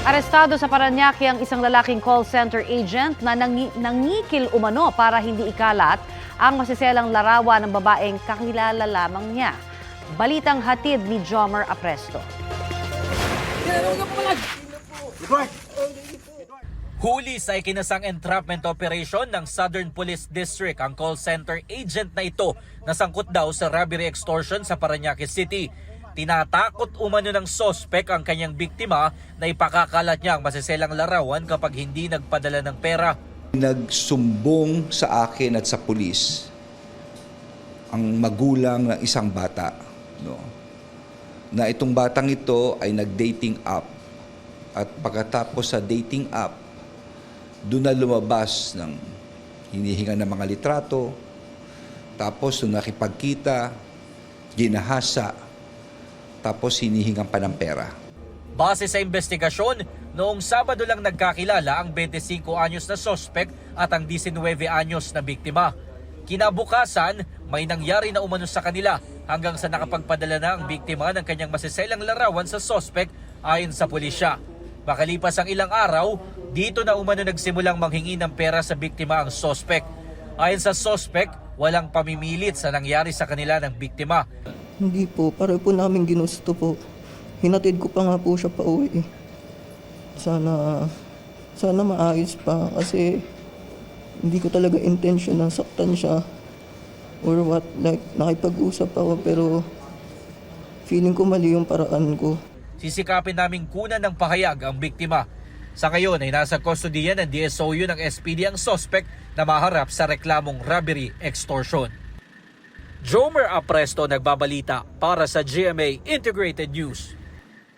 Arestado sa Parañaque ang isang lalaking call center agent na nangikil umano para hindi ikalat ang masiselang larawan ng babaeng kakilala lamang niya. Balitang hatid ni Jomer Apresto. Huli sa ikinasang entrapment operation ng Southern Police District ang call center agent na ito na sangkot daw sa robbery extortion sa Parañaque City. Tinatakot umano ng sospek ang kanyang biktima na ipakakalat niya ang masiselang larawan kapag hindi nagpadala ng pera. Nagsumbong sa akin at sa pulis ang magulang ng isang bata, no, na itong batang ito ay nag-dating app at pagkatapos sa dating app, doon na lumabas ng hinihinga ng mga litrato, tapos doon nakipagkita, ginahasa, tapos hinihingan pa ng pera. Base sa investigasyon, noong Sabado lang nagkakilala ang 25 anyos na sospek at ang 19 anyos na biktima. Kinabukasan, may nangyari na umano sa kanila hanggang sa nakapagpadala na ang biktima ng kanyang masiselang larawan sa sospek ayon sa pulisya. Makalipas ang ilang araw, dito na umano nagsimulang manghingi ng pera sa biktima ang sospek. Ayon sa sospek, walang pamimilit sa nangyari sa kanila ng biktima. Hindi po, pareho po namin ginusto po. Hinatid ko pa nga po siya pa uwi. Sana maayos pa kasi hindi ko talaga intention na saktan siya or what. Like, nakipag-usap ako pero feeling ko mali yung paraan ko. Sisikapin naming kunan ng pahayag ang biktima. Sa ngayon ay nasa kustodiya ng DSOU ng SPD ang sospek na maharap sa reklamong robbery extortion. Jomer Apresto nagbabalita para sa GMA Integrated News.